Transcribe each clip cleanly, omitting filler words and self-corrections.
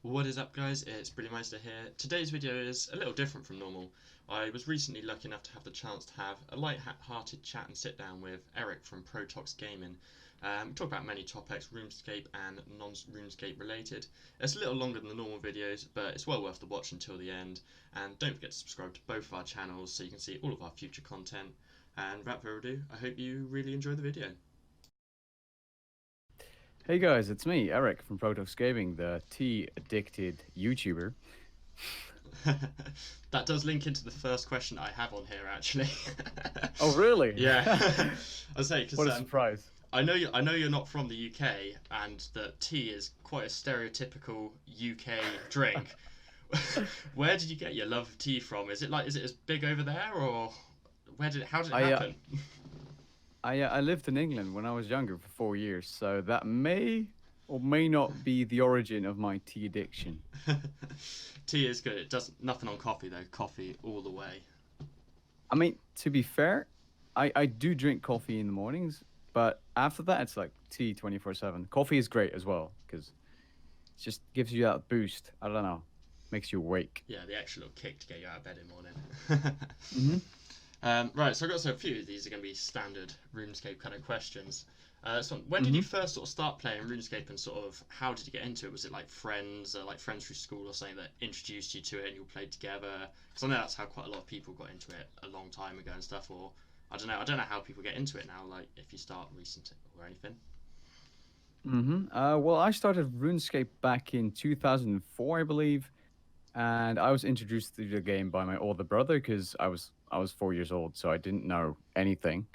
What is up, guys? It's Meister here. Today's video is a little different from normal. I was recently lucky enough to have the chance to have a light-hearted chat and sit down with Erik from ProtoxxGaming. We talk about many topics, RuneScape and non-RuneScape related. It's a little longer than the normal videos, but it's well worth the watch until the end. And don't forget to subscribe to both of our channels so you can see all of our future content. And without further ado, I hope you really enjoy the video. Hey guys, it's me, Erik from ProtoxxGaming, the tea-addicted YouTuber. That does link into the first question I have on here, actually. Oh, really? Yeah. I say because what a surprise! I know you're not from the UK, and that tea is quite a stereotypical UK drink. Where did you get your love of tea from? Is it as big over there, or how did it happen? I lived in England when I was younger for 4 years, so that may or may not be the origin of my tea addiction. Tea is good. It does nothing on coffee though. Coffee all the way. I mean, to be fair, I do drink coffee in the mornings, but after that it's like tea 24/7. Coffee is great as well because it just gives you that boost. I don't know, makes you awake. Yeah, the extra little kick to get you out of bed in the morning. Right, so I've got a few of these are going to be standard RuneScape kind of questions. So when did you first sort of start playing RuneScape, and sort of how did you get into it? Was it like friends through school or something that introduced you to it and you all played together? Because I know that's how quite a lot of people got into it a long time ago and stuff. Or I don't know how people get into it now. Like if you start recent or anything. Well, I started RuneScape back in 2004, I believe, and I was introduced to the game by my older brother because I was 4 years old, so I didn't know anything.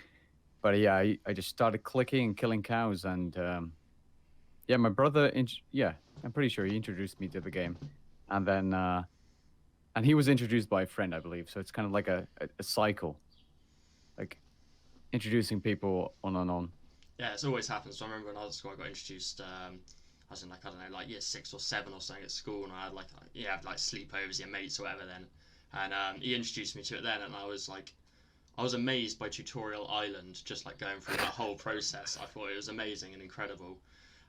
But yeah, I just started clicking and killing cows, and yeah, my brother, yeah, I'm pretty sure he introduced me to the game, and then and he was introduced by a friend, I believe. So it's kind of like a cycle, like introducing people on and on. Yeah, it's always happens. So I remember when I was at school, I got introduced. I was in like I don't know, like year 6 or 7 or something at school, and I had like sleepovers, your mates or whatever then, and he introduced me to it then, and I was amazed by Tutorial Island, just like going through that whole process. I thought it was amazing and incredible.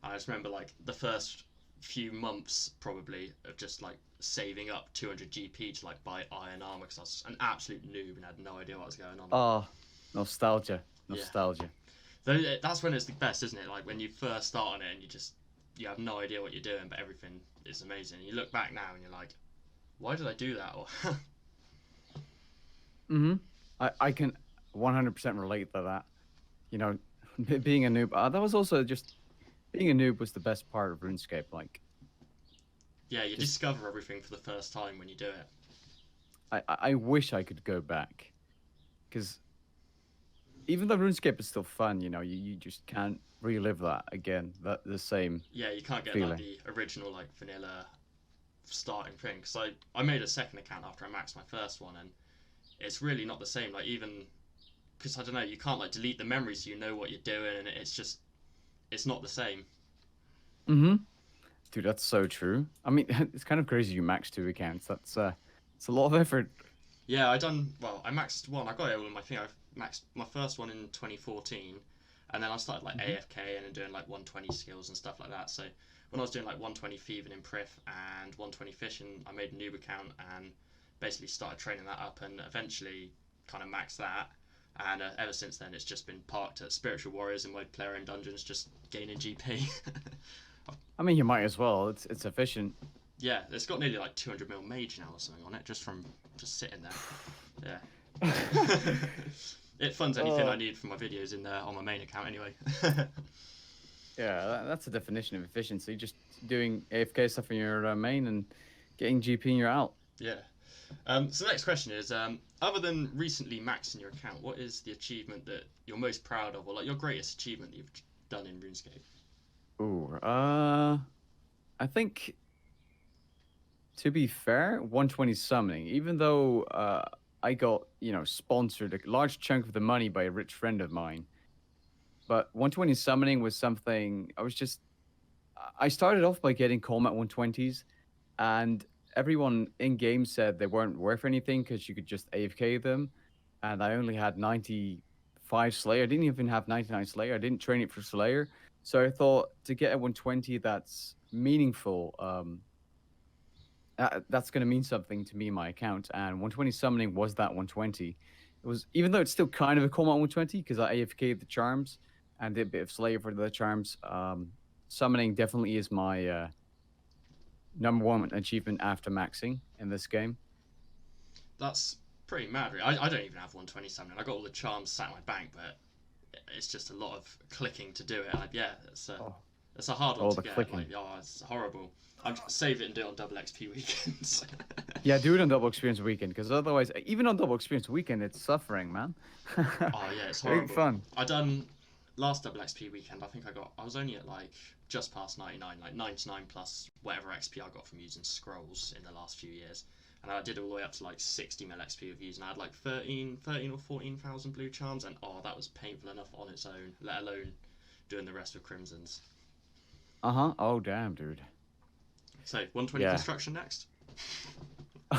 I just remember like the first few months probably of just like saving up 200 GP to like buy iron armor because I was an absolute noob and had no idea what was going on. Oh, nostalgia, nostalgia. Yeah. That's when it's the best, isn't it? Like when you first start on it and you have no idea what you're doing, but everything is amazing. You look back now and you're like, why did I do that? Or I can 100% relate to that. You know, being a noob. That was also just being a noob was the best part of RuneScape. Like, yeah, you discover everything for the first time when you do it. I wish I could go back, because even though RuneScape is still fun, you know, you just can't relive that again. The same. Yeah, you can't get feeling. like the original like vanilla starting thing. Because I made a second account after I maxed my first one, and it's really not the same. Like even because I don't know, you can't like delete the memories, so you know what you're doing, and it's not the same. Dude, that's so true. I mean, it's kind of crazy you max 2 accounts. That's it's a lot of effort. Yeah, I maxed one. I got it all in my thing. I maxed my first one in 2014, and then I started like AFK and doing like 120 skills and stuff like that. So when I was doing like 120 thieving in Prif and 120 fishing, I made a noob account and basically started training that up, and eventually kind of maxed that. And ever since then, it's just been parked at Spiritual Warriors and Player in Dungeons, just gaining GP. I mean, you might as well. It's efficient. Yeah, it's got nearly like 200 mil mage now or something on it, just from sitting there. Yeah. It funds anything I need for my videos in there on my main account anyway. Yeah, that's the definition of efficiency. Just doing AFK stuff in your main and getting GP in your out. Yeah. So the next question is, other than recently maxing your account, what is the achievement that you're most proud of, or like your greatest achievement that you've done in RuneScape? Ooh, I think, to be fair, 120 summoning, even though I got, you know, sponsored a large chunk of the money by a rich friend of mine, but 120 summoning was something I started off by getting combat 120s, and everyone in game said they weren't worth anything because you could just AFK them, and I only had 95 Slayer. I didn't even have 99 Slayer. I didn't train it for Slayer. So I thought to get a 120 that's meaningful, that's going to mean something to me in my account. And 120 summoning was that 120. It was, even though it's still kind of a combat 120 because I AFK'd the charms and did a bit of slave for the charms. Summoning definitely is my number one achievement after maxing in this game. That's pretty mad. Really. I don't even have 120 summoning. I got all the charms sat in my bank, but it's just a lot of clicking to do it. Yeah, it's a hard one to get. Clicking. Like, oh, it's horrible. I'm just save it and do it on double XP weekends. Yeah, do it on double experience weekend because otherwise, even on double experience weekend, it's suffering, man. Oh yeah, it's horrible. Ain't fun. I done last double XP weekend. I think I was only at like just past 99, like 99 plus whatever XP I got from using scrolls in the last few years. And I did all the way up to like 60 mil XP of using. I had like 13 or 14,000 blue charms, and that was painful enough on its own, let alone doing the rest with crimsons. Oh damn, dude. So 120 construction next.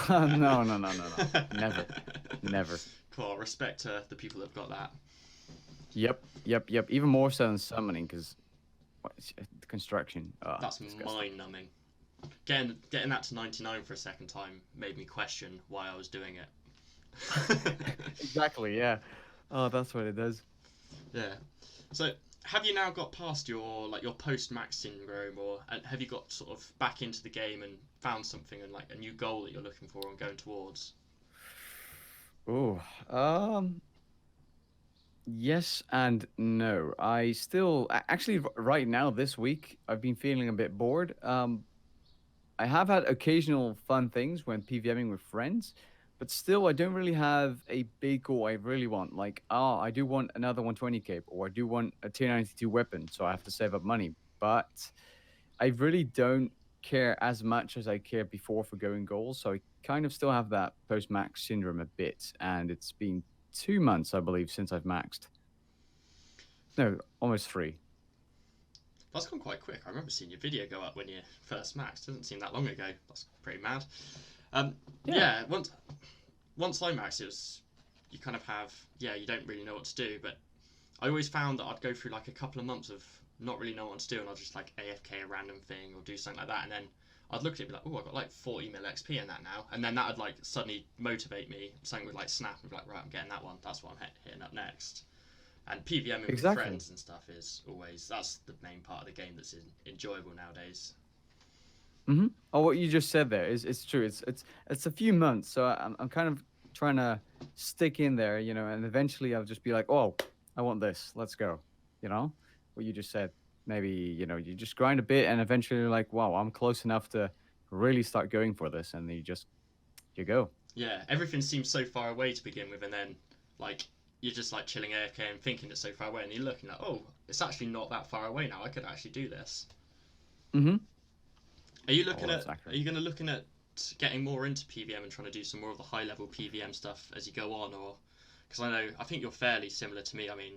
No. Never. Cool. Respect to the people that've got that. Yep. Even more so than summoning because construction. That's mind-numbing. Getting that to 99 for a second time made me question why I was doing it. Exactly. Yeah. Oh, that's what it does. Yeah. So, have you now got past your post-max syndrome, or have you got sort of back into the game and found something and like a new goal that you're looking for and going towards? Yes and no. I still actually right now this week I've been feeling a bit bored. I have had occasional fun things when PVMing with friends, but still I don't really have a big goal I really want. Like, I do want another 120 cape, or I do want a tier 92 weapon, so I have to save up money. But I really don't care as much as I cared before for going goals, so I kind of still have that post-max syndrome a bit, and it's been 2 months, I believe, since I've maxed. No, almost 3. That's gone quite quick. I remember seeing your video go up when you first maxed. Doesn't seem that long ago. That's pretty mad. Yeah. Once I maxed, it was you kind of have you don't really know what to do. But I always found that I'd go through like a couple of months of not really knowing what to do, and I'd just like AFK a random thing or do something like that, and then I'd look at it and be like, oh, I got like 40 mil XP in that now, and then that would like suddenly motivate me. Something would like snap and be like, right, I'm getting that one. That's what I'm hitting up next. And PVMing with friends and stuff is always, that's the main part of the game that's enjoyable nowadays. Oh, what you just said there is it's true. It's a few months, so I'm kind of trying to stick in there, and eventually I'll just be like, oh, I want this. Let's go. What you just said. Maybe you just grind a bit, and eventually you're like, wow, I'm close enough to really start going for this, and then you go. Yeah, everything seems so far away to begin with, and then like you're just like chilling AFK and thinking it's so far away, and you're looking like, oh, it's actually not that far away now. I could actually do this. Are you looking at? Are you going to looking at getting more into PVM and trying to do some more of the high level PVM stuff as you go on, or because I think you're fairly similar to me. I mean,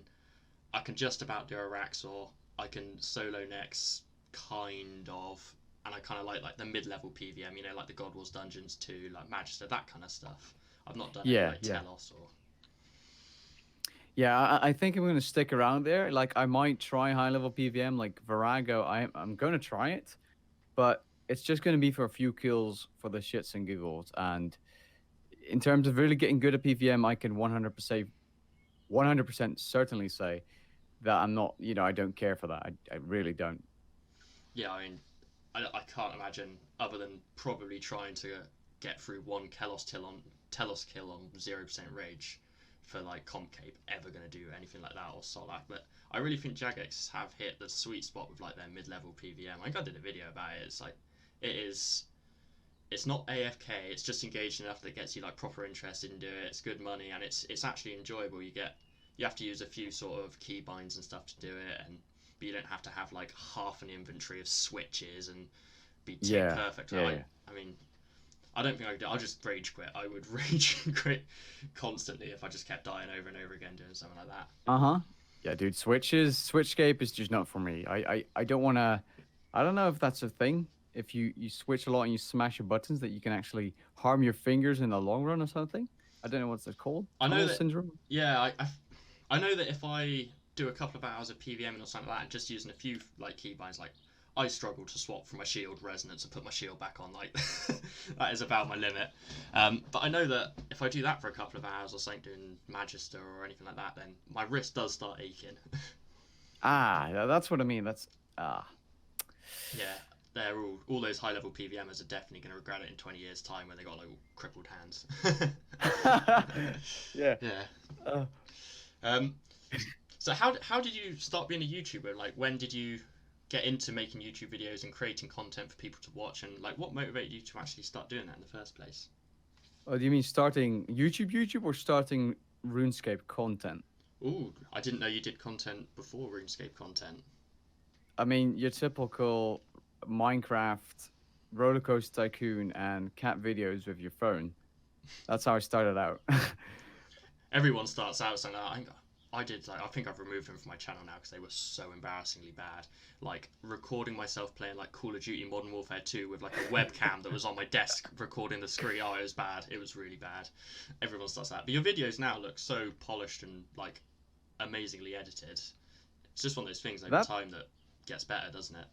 I can just about do a Rax, or I can solo next kind of, and I kind of like the mid level PVM. Like the God Wars dungeons too, like Magister, that kind of stuff. I've not done any like Telos or. Yeah, I think I'm going to stick around there. Like, I might try high-level PVM, like Virago. I'm going to try it, but it's just going to be for a few kills for the shits and giggles. And in terms of really getting good at PVM, I can 100% certainly say that I'm not, I don't care for that. I really don't. Yeah, I mean, I can't imagine, other than probably trying to get through one Telos kill on 0% rage, for like comp cape ever going to do anything like that or Solak. But I really think Jagex have hit the sweet spot with like their mid-level PVM. I think I did a video about it. It's like it's not AFK, it's just engaged enough that gets you like proper interested in doing it. It's good money, and it's actually enjoyable. You have to use a few sort of keybinds and stuff to do it, but you don't have to have like half an inventory of switches and be perfect. I mean, I don't think I could do it. I'll just rage quit. I would rage quit constantly if I just kept dying over and over again doing something like that. Yeah, dude, Switchscape is just not for me. I don't want to. I don't know if that's a thing. If you switch a lot and you smash your buttons, that you can actually harm your fingers in the long run or something. I don't know what's it called. I know that syndrome. Yeah, I know that if I do a couple of hours of PVM or something like that, and just using a few like keybinds, like I struggle to swap from my shield resonance and put my shield back on. Like that is about my limit. But I know that if I do that for a couple of hours or something, doing Magister or anything like that, then my wrist does start aching. That's what I mean. That's Yeah, they're all those high level PVMers are definitely going to regret it in 20 years time when they got like all crippled hands. yeah. Yeah. Uh, So how did you start being a YouTuber? Like, when did you get into making YouTube videos and creating content for people to watch, and like what motivated you to actually start doing that in the first place? oh, do you mean starting YouTube, or starting RuneScape content? Ooh, I didn't know you did content before RuneScape content. I mean, your typical Minecraft, roller coaster tycoon, and cat videos with your phone. That's how I started out. Everyone starts out saying that. I did, like, I think I've removed them from my channel now because they were so embarrassingly bad. Like, recording myself playing like Call of Duty Modern Warfare 2 with like a webcam that was on my desk recording the screen. Oh, it was bad. It was really bad. Everyone starts that. But your videos now look so polished and like amazingly edited. It's just one of those things over time that gets better, doesn't it?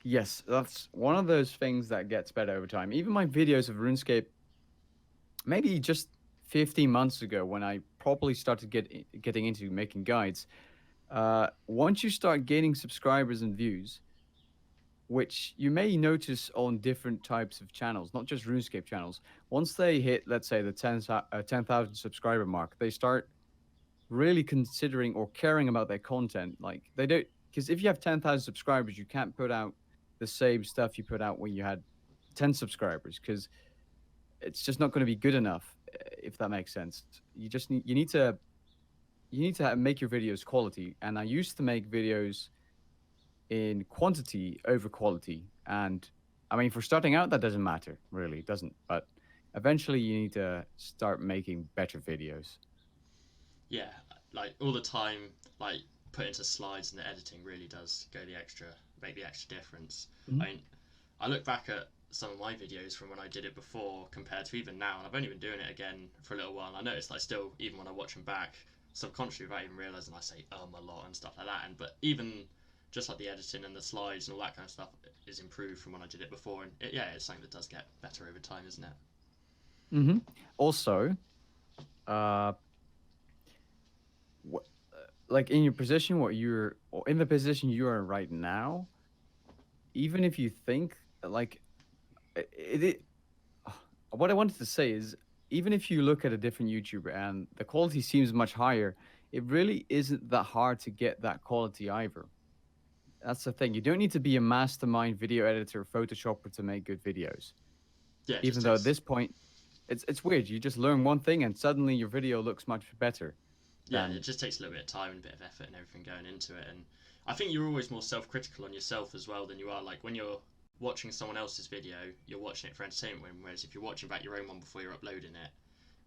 Yes, that's one of those things that gets better over time. Even my videos of RuneScape, maybe just 15 months ago when I properly started getting into making guides, once you start gaining subscribers and views, which you may notice on different types of channels, not just RuneScape channels, once they hit, let's say, the 10,000 subscriber mark, they start really considering or caring about their content. Like, they don't, because if you have 10,000 subscribers, you can't put out the same stuff you put out when you had 10 subscribers, because it's just not going to be good enough, if that makes sense. You need to make your videos quality. And I used to make videos in quantity over quality, and I mean, for starting out, that doesn't matter, really. It doesn't. But eventually you need to start making better videos. Yeah, like all the time, like put into slides and the editing really does make the extra difference. Mhm. I mean, I look back at some of my videos from when I did it before compared to even now, and I've only been doing it again for a little while, and I noticed like still, even when I watch them back, subconsciously without even realizing, I say a lot and stuff like that. And but even just like the editing and the slides and all that kind of stuff is improved from when I did it before, and it's something that does get better over time, isn't it? Mm-hmm. Also, uh, like in your position, or in the position you are right now, even if you think like it what I wanted to say is, even if you look at a different YouTuber and the quality seems much higher, it really isn't that hard to get that quality either. That's the thing. You don't need to be a mastermind video editor, Photoshopper to make good videos. Yeah, Even though at this point, it's weird. You just learn one thing and suddenly your video looks much better. Yeah, it just takes a little bit of time and a bit of effort and everything going into it. And I think you're always more self-critical on yourself as well than you are like when you're watching someone else's video, you're watching it for entertainment. Whereas if you're watching back your own one before you're uploading it,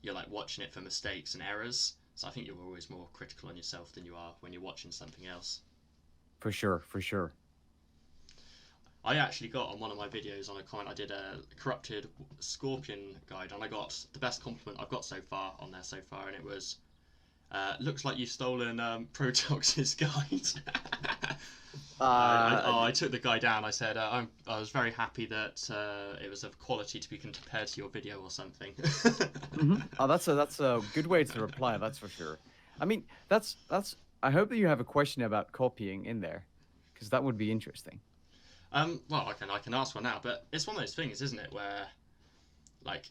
you're like watching it for mistakes and errors. So I think you're always more critical on yourself than you are when you're watching something else. For sure, for sure. I actually got on one of my videos on a comment, I did a corrupted scorpion guide, and I got the best compliment I've got so far on there so far, and it was, looks like you've stolen Protox's guide. I took the guy down. I said I was very happy that it was of quality to be compared to your video or something. Mm-hmm. Oh, that's a good way to reply. That's for sure. I mean, that's. I hope that you have a question about copying in there, because that would be interesting. Well, I can ask one now, but it's one of those things, isn't it, where like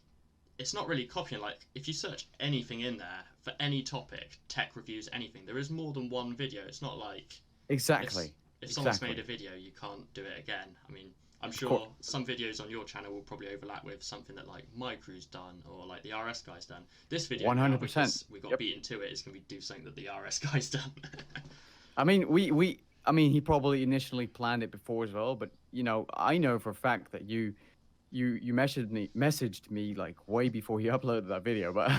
it's not really copying. Like if you search anything in there for any topic, tech reviews, anything, there is more than one video. It's not like exactly. If someone's made a video, you can't do it again. I mean, I'm sure some videos on your channel will probably overlap with something that like my crew's done or like the RS guy's done. This video, 100%. Because we got beaten to it, is going to do something that the RS guy's done. I mean, I mean, he probably initially planned it before as well, but you know, I know for a fact that you messaged me like way before he uploaded that video. But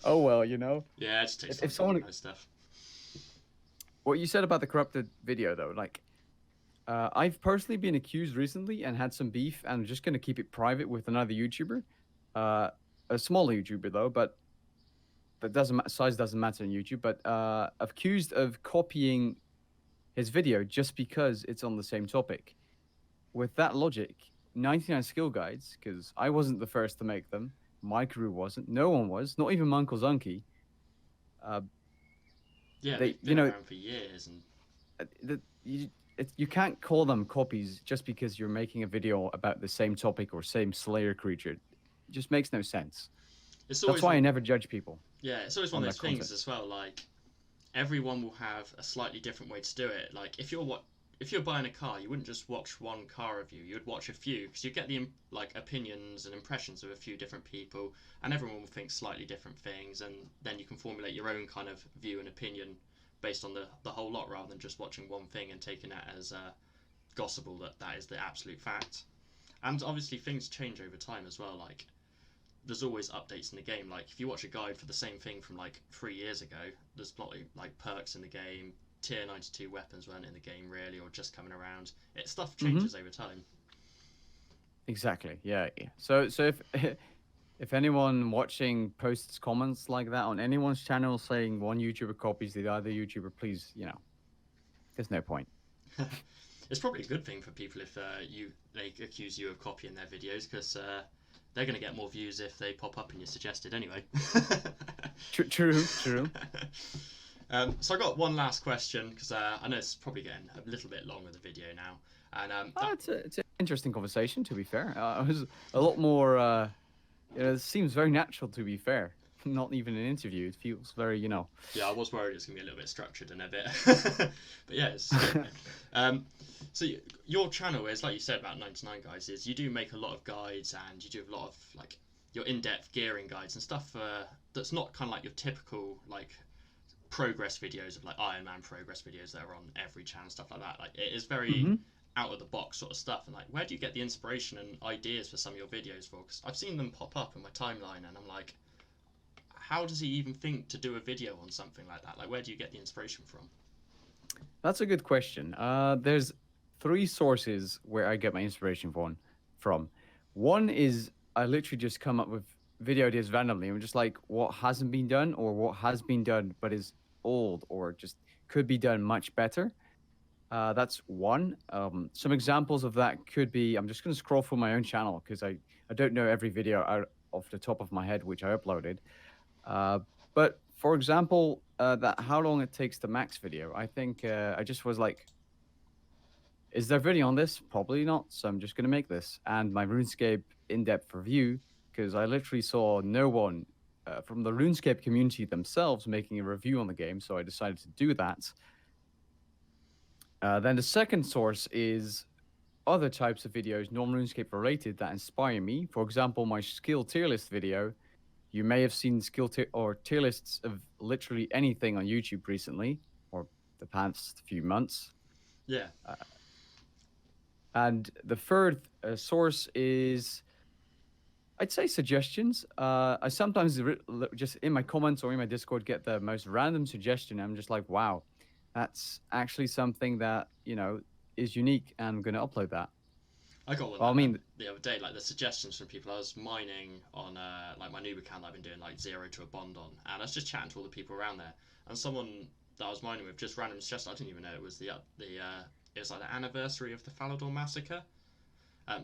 oh well, you know. Yeah, it just takes if someone stuff. What you said about the corrupted video, though, like, I've personally been accused recently and had some beef, and I'm just going to keep it private with another YouTuber, a smaller YouTuber, though, but size doesn't matter on YouTube, but accused of copying his video just because it's on the same topic. with that logic, 99 skill guides, because I wasn't the first to make them, my crew wasn't, no one was, not even my Uncle Zunky. Uh, Yeah, they, they've you been know, around for years, and you can't call them copies just because you're making a video about the same topic or same Slayer creature. It just makes no sense. it's That's always why I one. never judge people Yeah, it's always one on of their those things content. as well. Like everyone will have a slightly different way to do it. Like if you're buying a car, you wouldn't just watch one car review. You'd watch a few because you get the like opinions and impressions of a few different people, and everyone will think slightly different things, and then you can formulate your own kind of view and opinion based on the whole lot rather than just watching one thing and taking that as gospel that that is the absolute fact. And obviously things change over time as well. Like there's always updates in the game. Like if you watch a guide for the same thing from like 3 years ago, there's probably like perks in the game. Tier 92 weapons weren't in the game really, or just coming around. Stuff Hmm. changes over time. Exactly. Yeah. Yeah. So if if anyone watching posts comments like that on anyone's channel saying one YouTuber copies the other YouTuber, please, there's no point. It's probably a good thing for people if they accuse you of copying their videos because they're going to get more views if they pop up in your suggested anyway. True. True. So I got one last question because I know it's probably getting a little bit long of the video now, and It's an interesting conversation, to be fair. It was a lot more, it seems very natural, to be fair. Not even an interview. It feels very, yeah, I was worried it's gonna be a little bit structured and a bit, but yeah, it's good. So your channel is like you said about 99 guys is you do make a lot of guides and you do a lot of like your in-depth gearing guides and stuff that's not kind of like your typical like progress videos of like Iron Man progress videos that are on every channel, stuff like that. Like it is very Hmm. out of the box sort of stuff. And like, where do you get the inspiration and ideas for some of your videos for? Because I've seen them pop up in my timeline, and I'm like, how does he even think to do a video on something like that? Like, where do you get the inspiration from? That's a good question. There's three sources where I get my inspiration from. One is I literally just come up with video ideas randomly. I'm just like, what hasn't been done or what has been done but is old or just could be done much better. That's one. Some examples of that could be I'm just going to scroll through my own channel because I don't know every video out off the top of my head which I uploaded. Uh, but for example, that how long it takes to max video, I think I just was like, is there video on this? Probably not. So I'm just going to make this. And my RuneScape in-depth review, because I literally saw no one from the RuneScape community themselves making a review on the game. So I decided to do that. Then the second source is other types of videos, non-RuneScape related, that inspire me. For example, my skill tier list video. You may have seen or tier lists of literally anything on YouTube recently, or the past few months. Yeah. And the third source is, I'd say, suggestions. I sometimes just in my comments or in my Discord get the most random suggestion. I'm just like, wow, that's actually something that is unique, and I'm going to upload that. I got one Well, I mean, the other day, like the suggestions from people. I was mining on like my noob account that I've been doing like 0 to a bond on, and I was just chatting to all the people around there, and someone that I was mining with just randomly suggested. I didn't even know it was it was like the anniversary of the Falador massacre.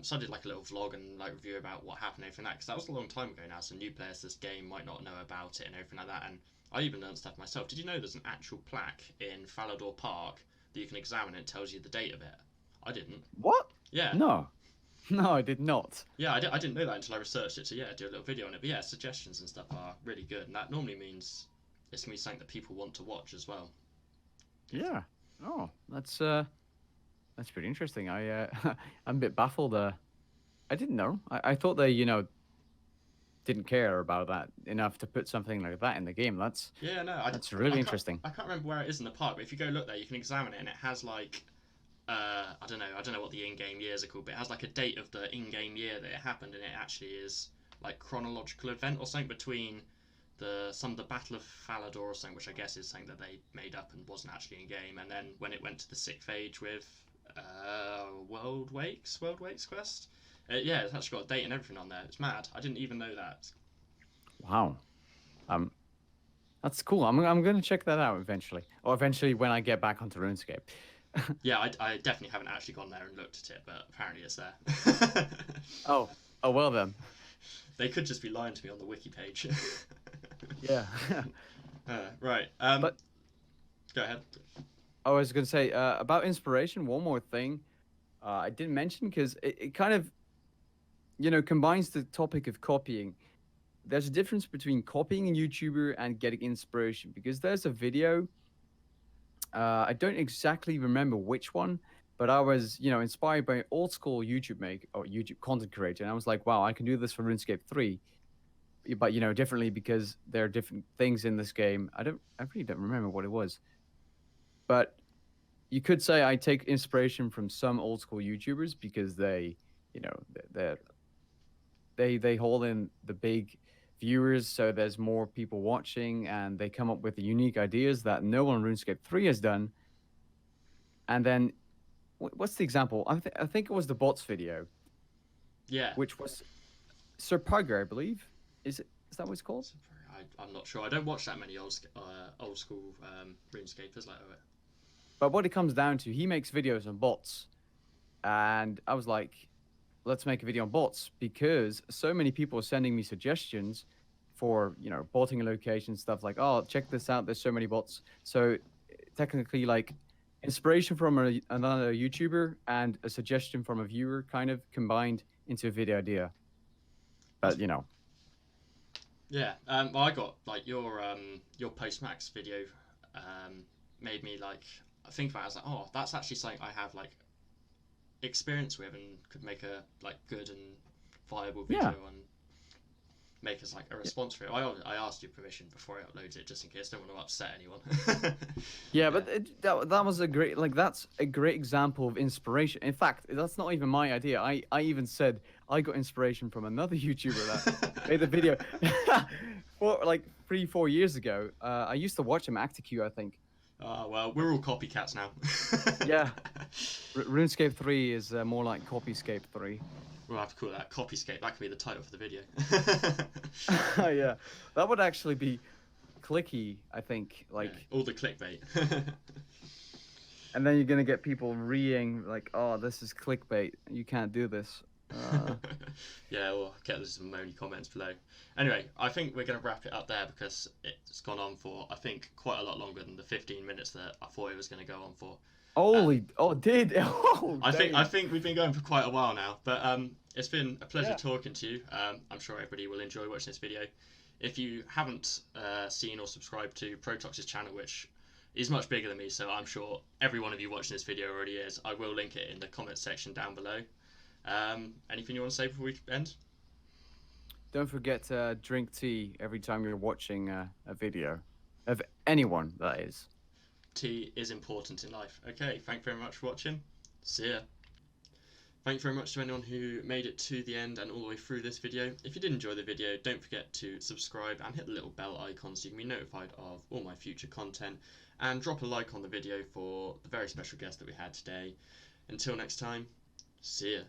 So I did like a little vlog and like review about what happened and everything like that, because that was a long time ago now, so new players to this game might not know about it and everything like that. And I even learned stuff myself. Did you know there's an actual plaque in Falador Park that you can examine and it tells you the date of it? I didn't. what? Yeah. No, no, I did not. Yeah, I didn't know that until I researched it to do a little video on it. But yeah, suggestions and stuff are really good, and that normally means it's gonna be something that people want to watch as well. Yeah. Oh, that's pretty interesting. I'm a bit baffled. I didn't know. I thought they, didn't care about that enough to put something like that in the game. Yeah, no, That's really interesting. I can't remember where it is in the park, but if you go look there, you can examine it, and it has like I don't know what the in-game years are called, but it has like a date of the in-game year that it happened, and it actually is like chronological event or something between the Battle of Falador or something, which I guess is something that they made up and wasn't actually in game, and then when it went to the 6th age with World Wakes Quest. Yeah, it's actually got a date and everything on there. It's mad. I didn't even know that. Wow. Um, that's cool. I'm gonna check that out eventually, or eventually when I get back onto RuneScape. Yeah, I definitely haven't actually gone there and looked at it, but apparently it's there. Oh, oh well then. They could just be lying to me on the wiki page. Yeah. Right. But Go ahead. I was going to say about inspiration, one more thing I didn't mention because it kind of, combines the topic of copying. There's a difference between copying a YouTuber and getting inspiration because there's a video. I don't exactly remember which one, but I was, inspired by old school YouTube make or YouTube content creator, and I was like, wow, I can do this for RuneScape 3, but differently because there are different things in this game. I really don't remember what it was, but you could say I take inspiration from some old school YouTubers because they, you know, they they haul in the big viewers, so there's more people watching, and they come up with the unique ideas that no one on RuneScape 3 has done. And then, what's the example? I think it was the bots video, Yeah. which was Sir Pugger, I believe. Is that what it's called? I'm not sure. I don't watch that many old school RuneScapers like that. But what it comes down to, he makes videos on bots, and I was like, let's make a video on bots because so many people are sending me suggestions for botting a location, stuff like, oh, check this out, there's so many bots. So technically, like, inspiration from another YouTuber and a suggestion from a viewer kind of combined into a video idea. But Yeah. Well, I got like your post-max video made me like think about it. I was like, oh, that's actually something I have like experience with and could make a like good and viable video yeah. and make us like a response for it. I asked you permission before I uploaded it just in case I don't want to upset anyone. Yeah, but that was a great, like, that's a great example of inspiration. In fact, that's not even my idea. I even said I got inspiration from another YouTuber that made the video for like 3-4 years ago. I used to watch him, ActiQ, I think. Well, we're all copycats now. Yeah, RuneScape 3 is more like Copyscape 3. We'll have to call that Copyscape. That could be the title for the video. Yeah, that would actually be clicky, I think. Like, yeah, all the clickbait. And then you're gonna get people reading like, "Oh, this is clickbait. You can't do this." Yeah, we'll get some moany comments below. Anyway, I think we're going to wrap it up there because it's gone on for, I think, quite a lot longer than the 15 minutes that I thought it was going to go on for. Did oh? I think we've been going for quite a while now, but it's been a pleasure talking to you. I'm sure everybody will enjoy watching this video. If you haven't seen or subscribed to Protoxx's channel, which is much bigger than me, so I'm sure every one of you watching this video already is, I will link it in the comments section down below. Anything you want to say before we end? Don't forget to drink tea every time you're watching a video of anyone, that is. Tea is important in life. Okay, thank you very much for watching. See ya. Thank you very much to anyone who made it to the end and all the way through this video. If you did enjoy the video, don't forget to subscribe and hit the little bell icon so you can be notified of all my future content, and drop a like on the video for the very special guest that we had today. Until next time, see ya.